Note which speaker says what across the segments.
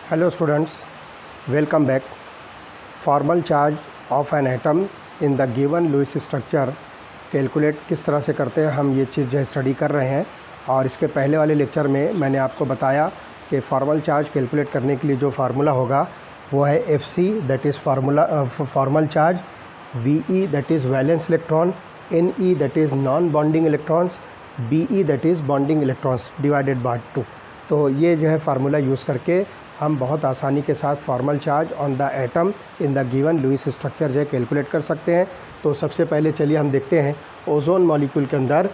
Speaker 1: Hello students, welcome back. Formal charge of an atom in the given Lewis structure calculate किस तरह से करते हैं हम ये चीज़ जो है स्टडी कर रहे हैं। और इसके पहले वाले लेक्चर में मैंने आपको बताया कि फॉर्मल चार्ज कैलकुलेट करने के लिए जो फार्मूला होगा वो है FC that is formal charge, VE that is valence electron, NE that is non bonding electrons, BE that is bonding electrons divided by 2। तो ये जो है फार्मूला यूज़ करके हम बहुत आसानी के साथ formal charge on the atom in the given Lewis structure जो है कैलकुलेट कर सकते हैं। तो सबसे पहले चलिए हम देखते हैं ओजोन मॉलिक्यूल के अंदर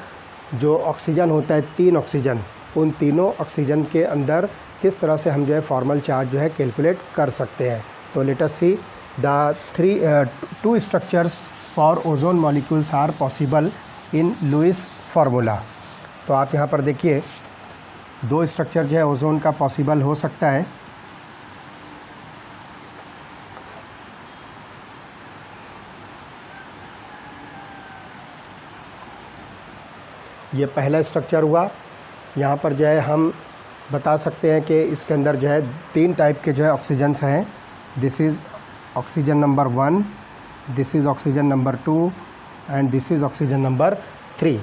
Speaker 1: जो ऑक्सीजन होता है, 3 ऑक्सीजन, उन तीनों ऑक्सीजन के अंदर किस तरह से हम जो है फॉर्मल चार्ज जो है कैलकुलेट कर सकते हैं। तो let us see the 2 structures for ozone molecules are possible in Lewis formula. तो आप यहाँ पर देखिए 2 स्ट्रक्चर जो है ओजोन का पॉसिबल हो सकता है। ये पहला स्ट्रक्चर हुआ। यहाँ पर जो है हम बता सकते हैं कि इसके अंदर जो है 3 टाइप के जो है ऑक्सीजन्स हैं। This is oxygen number 1, this is oxygen number 2 and this is oxygen number 3।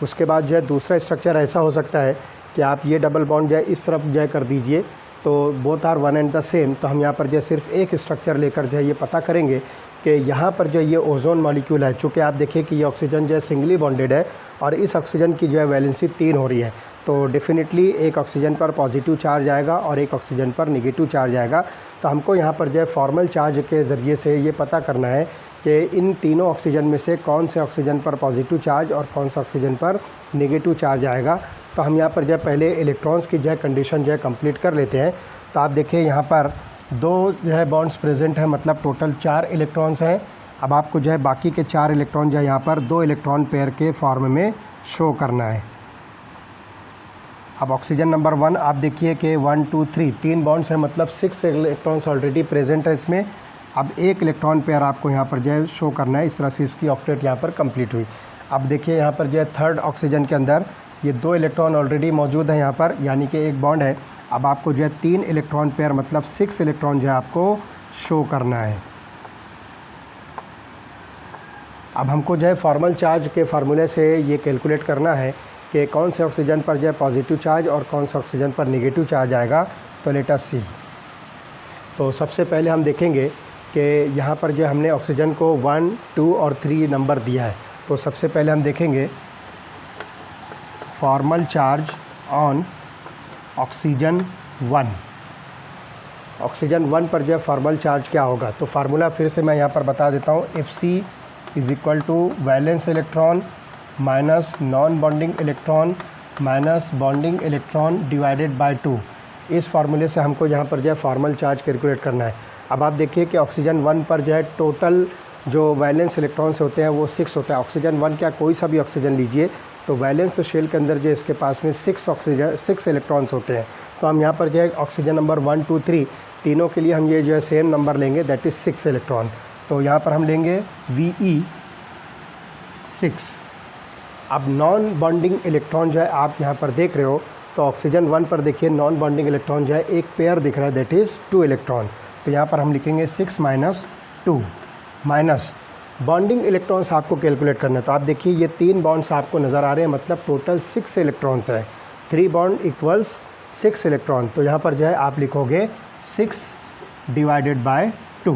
Speaker 1: उसके बाद जो है दूसरा स्ट्रक्चर ऐसा हो सकता है कि आप ये डबल बॉन्ड जो है इस तरफ जो है कर दीजिए, तो both are one and the same. तो हम यहाँ पर जो है सिर्फ एक स्ट्रक्चर लेकर जो है ये पता करेंगे कि यहाँ पर जो ये ओजोन मॉलिक्यूल है, चूँकि आप देखिए कि ये ऑक्सीजन जो है सिंगली बॉन्डेड है और इस ऑक्सीजन की जो है वैलेंसी 3 हो रही है, तो डेफिनेटली एक ऑक्सीजन पर पॉजिटिव चार्ज आएगा और एक ऑक्सीजन पर नेगेटिव चार्ज आएगा। तो हमको यहाँ पर जो है फॉर्मल चार्ज के ज़रिए से ये पता करना है कि इन तीनों ऑक्सीजन में से कौन से ऑक्सीजन पर पॉजिटिव चार्ज और कौन सा ऑक्सीजन पर नेगेटिव चार्ज आएगा। तो हम यहाँ पर जो है पहले इलेक्ट्रॉन्स की जो है कंडीशन जो है कंप्लीट कर लेते हैं। तो आप देखिए यहाँ पर 2 जो है बॉन्ड्स प्रेजेंट हैं, मतलब टोटल 4 इलेक्ट्रॉन्स हैं। अब आपको जो है बाकी के 4 इलेक्ट्रॉन जो है यहाँ पर 2 इलेक्ट्रॉन पेयर के फॉर्म में शो करना है। अब ऑक्सीजन नंबर 1 आप देखिए कि 1 2 3 3 बॉन्ड्स हैं, मतलब 6 इलेक्ट्रॉन्स ऑलरेडी प्रेजेंट है इसमें। अब 1 इलेक्ट्रॉन पेयर आपको यहाँ पर जो है शो करना है। इस तरह से इसकी ऑक्टेट यहाँ पर कंप्लीट हुई। अब देखिए यहाँ पर जो है 3rd ऑक्सीजन के अंदर ये 2 इलेक्ट्रॉन ऑलरेडी मौजूद है यहाँ पर, यानी कि 1 बॉन्ड है। अब आपको जो है 3 इलेक्ट्रॉन पेयर मतलब 6 इलेक्ट्रॉन जो है आपको शो करना है। अब हमको जो है फॉर्मल चार्ज के फार्मूले से ये कैलकुलेट करना है कि कौन से ऑक्सीजन पर जो है पॉजिटिव चार्ज और कौन सा ऑक्सीजन पर नेगेटिव चार्ज आएगा। तो लेट अस सी। तो सबसे पहले हम देखेंगे कि यहाँ पर जो हमने ऑक्सीजन को 1 2 और 3 नंबर दिया है। तो सबसे पहले हम देखेंगे formal charge on oxygen 1। Oxygen 1 पर जो है फॉर्मल चार्ज क्या होगा, तो फार्मूला फिर से मैं यहाँ पर बता देता हूँ। FC is equal to valence electron minus non bonding electron minus bonding electron divided by 2। इस फार्मूले से हमको यहाँ पर जो है फॉर्मल चार्ज कैलकुलेट करना है। अब आप देखिए कि ऑक्सीजन 1 पर जो है टोटल जो वैलेंस इलेक्ट्रॉन्स होते हैं वो 6 होता है। ऑक्सीजन 1 क्या कोई सा भी ऑक्सीजन लीजिए तो वैलेंस शेल के अंदर जो इसके पास में 6 इलेक्ट्रॉन्स होते हैं। तो हम यहाँ पर जो है ऑक्सीजन नंबर 1 2 3 तीनों के लिए हम ये जो है सेम नंबर लेंगे, दैट इज़ 6 इलेक्ट्रॉन। तो यहाँ पर हम लेंगे VE 6। अब नॉन बॉन्डिंग इलेक्ट्रॉन जो है आप यहाँ पर देख रहे हो, तो ऑक्सीजन 1 पर देखिए नॉन बॉन्डिंग इलेक्ट्रॉन जो है एक पेयर दिख रहा है, दैट इज़ 2 इलेक्ट्रॉन। तो यहाँ पर हम लिखेंगे 6 माइनस 2 माइनस बॉन्डिंग इलेक्ट्रॉन्स आपको कैलकुलेट करना है। तो आप देखिए ये 3 बॉन्ड्स आपको नज़र आ रहे हैं, मतलब टोटल 6 इलेक्ट्रॉन्स हैं। 3 बॉन्ड इक्वल्स 6 इलेक्ट्रॉन। तो यहाँ पर जो है आप लिखोगे 6 डिवाइडेड बाय 2।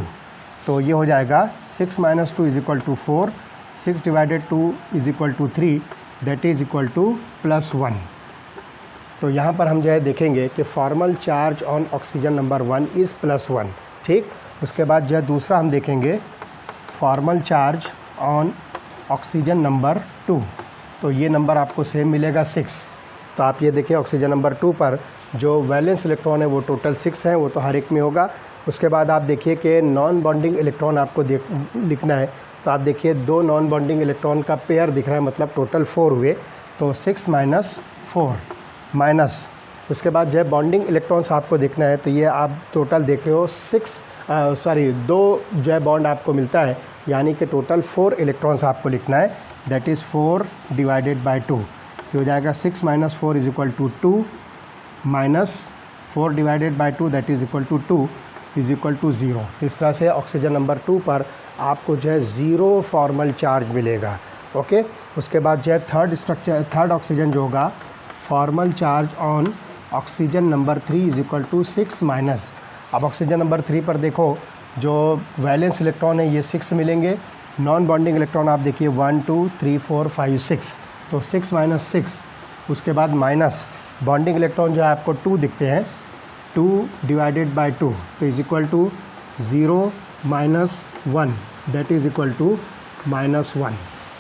Speaker 1: तो ये हो जाएगा 6 minus 2 is equal to 4, 6 divided 2 is equal to 3, that is equal to +1। तो यहाँ पर हम जो है देखेंगे कि formal charge on oxygen number 1 is +1। ठीक, उसके बाद जो है दूसरा हम देखेंगे formal charge on oxygen number 2। तो ये नंबर आपको सेम मिलेगा 6। तो आप ये देखिए ऑक्सीजन नंबर 2 पर जो वैलेंस इलेक्ट्रॉन है वो टोटल 6 हैं, वो तो हर एक में होगा। उसके बाद आप देखिए कि नॉन बॉन्डिंग इलेक्ट्रॉन आपको लिखना है। तो आप देखिए 2 नॉन बॉन्डिंग इलेक्ट्रॉन का पेयर दिख रहा है, मतलब टोटल 4 हुए। तो 6 माइनस 4 माइनस उसके बाद जो है बॉन्डिंग इलेक्ट्रॉन्स आपको देखना है। तो ये आप टोटल देख रहे हो 2 जो है बॉन्ड आपको मिलता है, यानी कि टोटल 4 इलेक्ट्रॉन्स आपको लिखना है, दैट इज़ 4 डिवाइडेड बाय 2। तो हो जाएगा 6 minus 4 is equal to 2 minus 4 divided by 2 that is equal to 2 is equal to 0। तो इस तरह से ऑक्सीजन नंबर 2 पर आपको जो है 0 फॉर्मल चार्ज मिलेगा। ओके, उसके बाद जो है थर्ड ऑक्सीजन जो होगा, formal charge on oxygen number 3 is equal to 6 minus. अब ऑक्सीजन नंबर 3 पर देखो जो वैलेंस इलेक्ट्रॉन है ये 6 मिलेंगे, नॉन बॉन्डिंग इलेक्ट्रॉन आप देखिए 1 2 3 4 5 6, तो 6 माइनस 6, उसके बाद माइनस बॉन्डिंग इलेक्ट्रॉन जो है आपको 2 दिखते हैं, 2 डिवाइडेड बाई 2 तो is equal to 0 minus 1 that is equal to -1।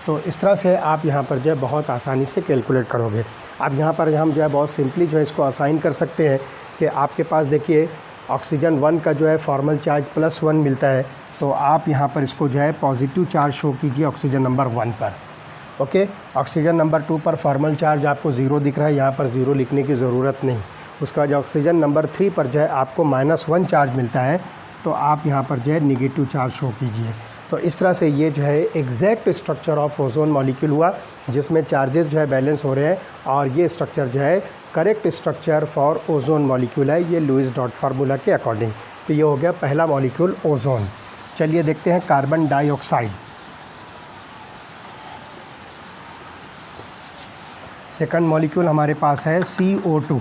Speaker 1: तो इस तरह से आप यहाँ पर जो है बहुत आसानी से कैलकुलेट करोगे। अब यहाँ पर हम जो है बहुत सिंपली जो है इसको असाइन कर सकते हैं कि आपके पास देखिए ऑक्सीजन 1 का जो है फॉर्मल चार्ज +1 मिलता है, तो आप यहाँ पर इसको जो है पॉजिटिव चार्ज शो कीजिए ऑक्सीजन नंबर 1 पर। ओके, ऑक्सीजन नंबर 2 पर फॉर्मल चार्ज आपको 0 दिख रहा है, यहाँ पर 0 लिखने की ज़रूरत नहीं। उसका जो ऑक्सीजन नंबर 3 पर जो है आपको -1 चार्ज मिलता है, तो आप यहाँ पर जो है निगेटिव चार्ज शो कीजिए। तो इस तरह से ये जो है exact structure of ozone molecule हुआ, जिसमें चार्जेस जो है बैलेंस हो रहे हैं, और ये स्ट्रक्चर जो है correct structure for ozone molecule है, ये लुईस डॉट फार्मूला के अकॉर्डिंग। तो ये हो गया पहला मॉलिक्यूल ओजोन। चलिए देखते हैं कार्बन डाइऑक्साइड। सेकंड मॉलिक्यूल हमारे पास है CO2।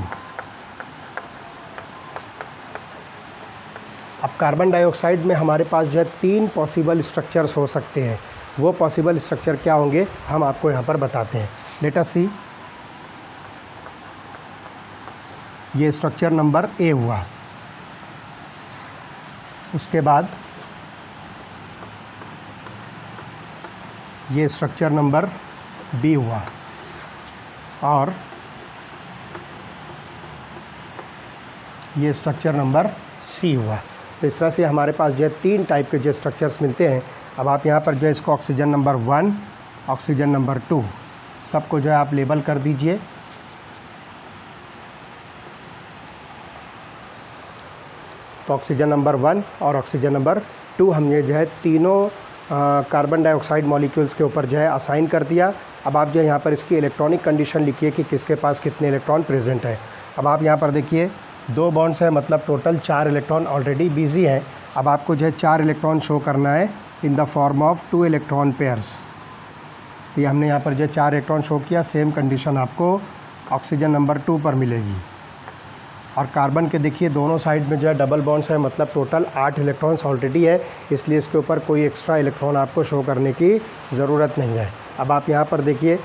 Speaker 1: अब कार्बन डाइऑक्साइड में हमारे पास जो है 3 पॉसिबल स्ट्रक्चर्स हो सकते हैं। वो पॉसिबल स्ट्रक्चर क्या होंगे हम आपको यहाँ पर बताते हैं। लेट अस सी, ये स्ट्रक्चर नंबर A हुआ, उसके बाद ये स्ट्रक्चर नंबर B हुआ, और ये स्ट्रक्चर नंबर C हुआ। तो इस तरह से हमारे पास जो है 3 टाइप के जो स्ट्रक्चर्स मिलते हैं। अब आप यहाँ पर जो है इसको ऑक्सीजन नंबर 1, ऑक्सीजन नंबर 2 सबको जो है आप लेबल कर दीजिए। तो ऑक्सीजन नंबर 1 और ऑक्सीजन नंबर 2 हमने जो है तीनों कार्बन डाइऑक्साइड मॉलिक्यूल्स के ऊपर जो है असाइन कर दिया। अब आप जो है यहाँ पर इसकी इलेक्ट्रॉनिक कंडीशन लिखिए कि किसके पास कितने इलेक्ट्रॉन प्रेजेंट है। अब आप यहाँ पर देखिए 2 बॉन्ड्स है, मतलब टोटल 4 इलेक्ट्रॉन ऑलरेडी बिजी है। अब आपको जो है 4 इलेक्ट्रॉन शो करना है in the form of 2 electron pairs. तो ये हमने यहाँ पर जो 4 इलेक्ट्रॉन शो किया। सेम कंडीशन आपको ऑक्सीजन नंबर 2 पर मिलेगी। और कार्बन के देखिए दोनों साइड में जो है डबल बॉन्ड्स है, मतलब टोटल 8 इलेक्ट्रॉन्स ऑलरेडी है, इसलिए इसके ऊपर कोई एक्स्ट्रा इलेक्ट्रॉन आपको शो करने की ज़रूरत नहीं है। अब आप यहाँ पर देखिए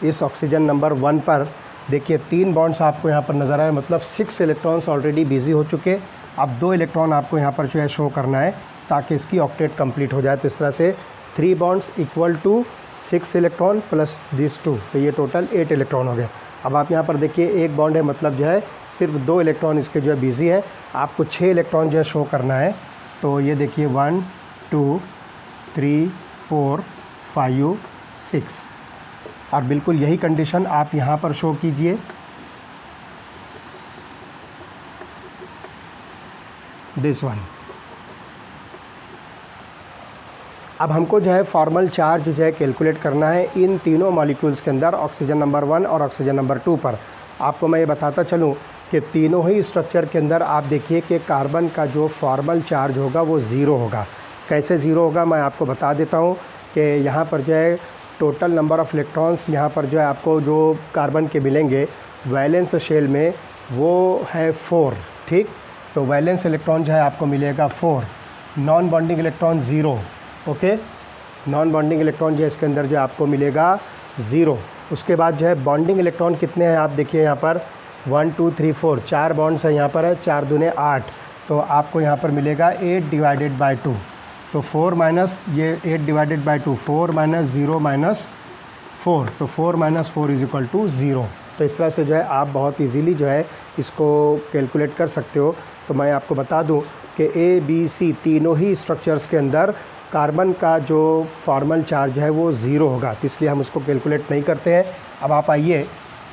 Speaker 1: इस ऑक्सीजन नंबर 1 पर देखिए 3 बॉन्ड्स आपको यहाँ पर नज़र आए, मतलब 6 इलेक्ट्रॉन्स ऑलरेडी बिजी हो चुके। अब 2 इलेक्ट्रॉन आपको यहाँ पर जो है शो करना है ताकि इसकी ऑक्टेट कंप्लीट हो जाए। तो इस तरह से 3 bonds equal to 6 electron plus this 2, तो ये टोटल 8 इलेक्ट्रॉन हो गए। अब आप यहाँ पर देखिए एक बॉन्ड है, मतलब जो है सिर्फ 2 इलेक्ट्रॉन इसके जो है बिजी है, आपको 6 इलेक्ट्रॉन जो है शो करना है। तो ये देखिए 1 2 3 4 5 6, और बिल्कुल यही कंडीशन आप यहाँ पर शो कीजिए। This one. अब हमको जो है फॉर्मल चार्ज जो है कैलकुलेट करना है इन तीनों मॉलिक्यूल्स के अंदर, ऑक्सीजन नंबर 1 और ऑक्सीजन नंबर 2 पर। आपको मैं ये बताता चलूँ कि तीनों ही स्ट्रक्चर के अंदर आप देखिए कि कार्बन का जो फॉर्मल चार्ज होगा वो 0 होगा। कैसे 0 होगा मैं आपको बता देता हूँ कि यहाँ पर जो है टोटल नंबर ऑफ़ इलेक्ट्रॉन्स यहाँ पर जो है आपको जो कार्बन के मिलेंगे वैलेंस शेल में वो है 4, ठीक। तो वैलेंस इलेक्ट्रॉन जो है आपको मिलेगा 4, non bonding electron 0, okay. Non bonding electron जो है इसके अंदर जो आपको मिलेगा 0। उसके बाद जो है बॉन्डिंग इलेक्ट्रॉन कितने हैं आप देखिए यहाँ पर 1 2 3 4, 4 बॉन्ड्स हैं यहाँ पर है, 4 दूने 8, तो आपको यहाँ पर मिलेगा 8 डिवाइडेड बाई 2। तो 4 माइनस ये 8 डिवाइडेड बाई 2, 4 माइनस 0 माइनस 4, तो 4 माइनस 4 इज इक्वल टू 0। तो इस तरह से जो है आप बहुत इजीली जो है इसको कैलकुलेट कर सकते हो। तो मैं आपको बता दूं कि ABC तीनों ही स्ट्रक्चर्स के अंदर कार्बन का जो फॉर्मल चार्ज है वो 0 होगा, तो इसलिए हम उसको कैलकुलेट नहीं करते हैं। अब आप आइए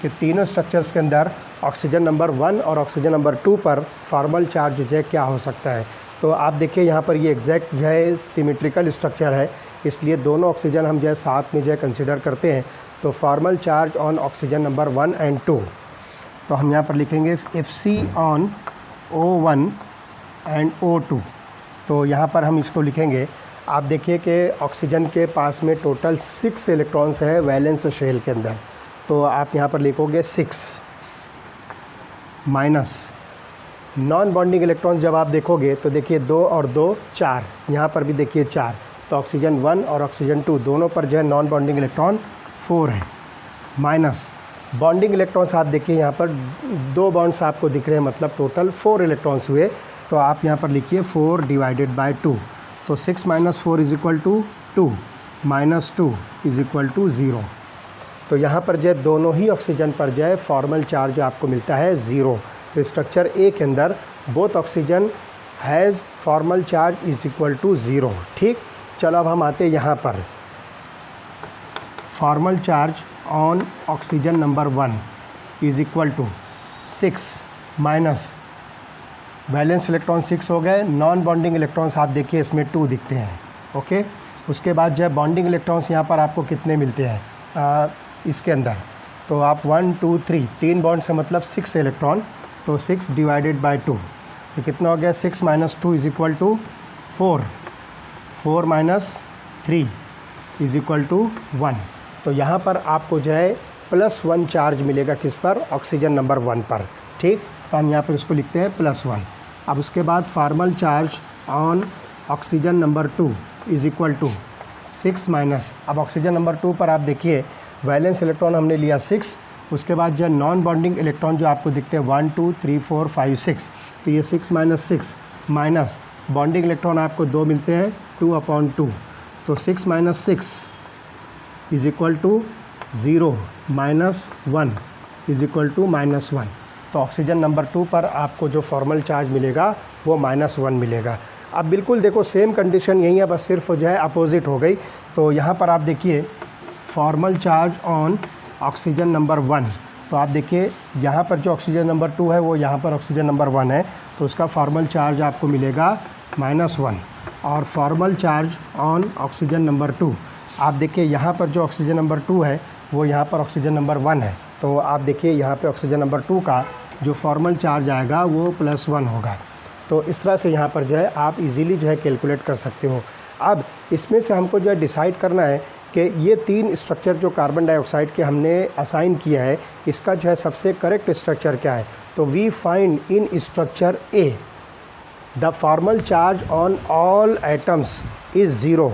Speaker 1: कि तीनों स्ट्रक्चर्स के अंदर ऑक्सीजन नंबर 1 और ऑक्सीजन नंबर 2 पर फॉर्मल चार्ज जो है क्या हो सकता है। तो आप देखिए यहाँ पर ये एग्जैक्ट जो है सिमेट्रिकल स्ट्रक्चर है, इसलिए दोनों ऑक्सीजन हम जो है साथ में जो है कंसिडर करते हैं। तो formal charge on oxygen number 1 and 2, तो हम यहाँ पर लिखेंगे FC on O1 and O2। तो यहाँ पर हम इसको लिखेंगे, आप देखिए कि ऑक्सीजन के पास में टोटल 6 इलेक्ट्रॉन्स है वैलेंस शेल के अंदर, तो आप यहाँ पर लिखोगे 6 माइनस नॉन बॉन्डिंग इलेक्ट्रॉन्स जब आप देखोगे तो देखिए 2 और 2 4, यहाँ पर भी देखिए 4, तो ऑक्सीजन 1 और ऑक्सीजन 2 दोनों पर जो है नॉन बॉन्डिंग इलेक्ट्रॉन 4 है, माइनस बॉन्डिंग इलेक्ट्रॉन्स आप देखिए यहाँ पर 2 बॉन्ड्स आपको दिख रहे हैं, मतलब टोटल 4 इलेक्ट्रॉन्स हुए, तो आप यहाँ पर लिखिए 4 डिवाइडेड बाय 2, तो 6 minus 4 is equal to 2 minus 2 is equal to 0। तो यहाँ पर जो है दोनों ही ऑक्सीजन पर जो है फॉर्मल चार्ज आपको मिलता है 0। तो स्ट्रक्चर ए के अंदर both oxygen has formal charge is equal to 0। ठीक, चलो अब हम आते हैं यहाँ पर formal charge on oxygen number 1 is equal to 6 minus valence electron 6 हो गए, नॉन बॉन्डिंग इलेक्ट्रॉन्स आप देखिए इसमें 2 दिखते हैं। ओके, उसके बाद जो है बॉन्डिंग इलेक्ट्रॉन्स यहाँ पर आपको कितने मिलते हैं इसके अंदर, तो आप 1 2 3 3 बॉन्ड्स का मतलब 6 इलेक्ट्रॉन, तो 6 डिवाइडेड बाय 2, तो कितना हो गया 6 minus 2 is equal to 4, 4 minus 3 is equal to 1। तो यहाँ पर आपको जो है +1 चार्ज मिलेगा किस पर, ऑक्सीजन नंबर 1 पर। ठीक, तो हम यहाँ पर इसको लिखते हैं +1। अब उसके बाद formal charge on oxygen number 2 is equal to 6 minus, अब ऑक्सीजन नंबर 2 पर आप देखिए वैलेंस इलेक्ट्रॉन हमने लिया 6, उसके बाद जो नॉन बॉन्डिंग इलेक्ट्रॉन जो आपको दिखते हैं 1 2 3 4 5 6, तो ये 6 माइनस 6 माइनस बॉन्डिंग इलेक्ट्रॉन आपको 2 मिलते हैं 2/2, तो 6 minus 6 is equal to 0 minus 1 is equal to -1। तो ऑक्सीजन नंबर 2 पर आपको जो फॉर्मल चार्ज मिलेगा वो -1 मिलेगा। अब बिल्कुल देखो सेम कंडीशन यही है, बस सिर्फ जो है अपोजिट हो गई। तो यहाँ पर आप देखिए formal charge on oxygen number 1, तो आप देखिए यहाँ पर जो ऑक्सीजन नंबर 2 है वो यहाँ पर ऑक्सीजन नंबर 1 है, तो उसका फॉर्मल चार्ज आपको मिलेगा -1। और formal charge on oxygen number 2, आप देखिए यहाँ पर जो ऑक्सीजन नंबर 2 है वो यहाँ पर ऑक्सीजन नंबर 1 है, तो आप देखिए यहाँ पे ऑक्सीजन नंबर 2 का जो फॉर्मल चार्ज आएगा वो +1 होगा। तो इस तरह से यहाँ पर जो है आप इजीली जो है कैलकुलेट कर सकते हो। अब इसमें से हमको जो है डिसाइड करना है कि ये 3 स्ट्रक्चर जो कार्बन डाइऑक्साइड के हमने असाइन किया है, इसका जो है सबसे करेक्ट स्ट्रक्चर क्या है। तो we find in structure A the formal charge on all atoms is 0।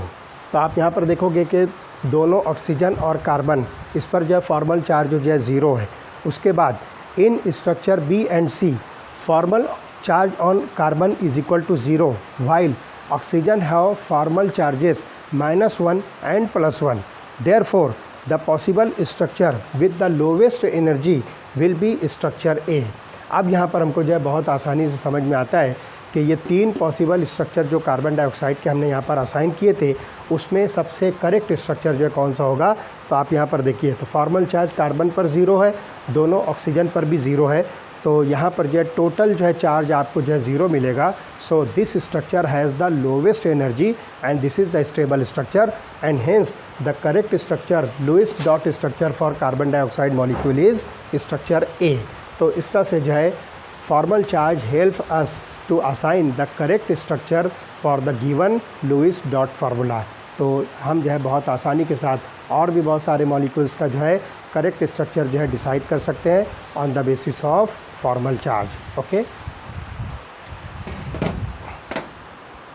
Speaker 1: तो आप यहाँ पर देखोगे कि दोनों ऑक्सीजन और कार्बन, इस पर जो है फॉर्मल चार्ज जो है 0 है। उसके बाद in structure B and C formal charge on carbon is equal to 0 while oxygen have formal charges -1 and +1। Therefore the possible structure with the lowest energy will be structure A. अब यहाँ पर हमको जो है बहुत आसानी से समझ में आता है कि ये 3 पॉसिबल स्ट्रक्चर जो कार्बन डाइऑक्साइड के हमने यहाँ पर असाइन किए थे, उसमें सबसे करेक्ट स्ट्रक्चर जो है कौन सा होगा। तो आप यहाँ पर देखिए, तो फॉर्मल चार्ज कार्बन पर 0 है, दोनों ऑक्सीजन पर भी 0 है, तो यहाँ पर जो है टोटल जो है चार्ज आपको जो है 0 मिलेगा। So this structure has the lowest energy and this is the stable structure and hence the correct structure lowest dot structure for carbon dioxide molecule is structure A. तो इस तरह से जो है formal charge help us to assign the correct structure for the given Lewis dot formula. तो हम जो है बहुत आसानी के साथ और भी बहुत सारे मॉलिक्यूल्स का जो है करेक्ट स्ट्रक्चर जो है डिसाइड कर सकते हैं on the basis of formal charge. Okay.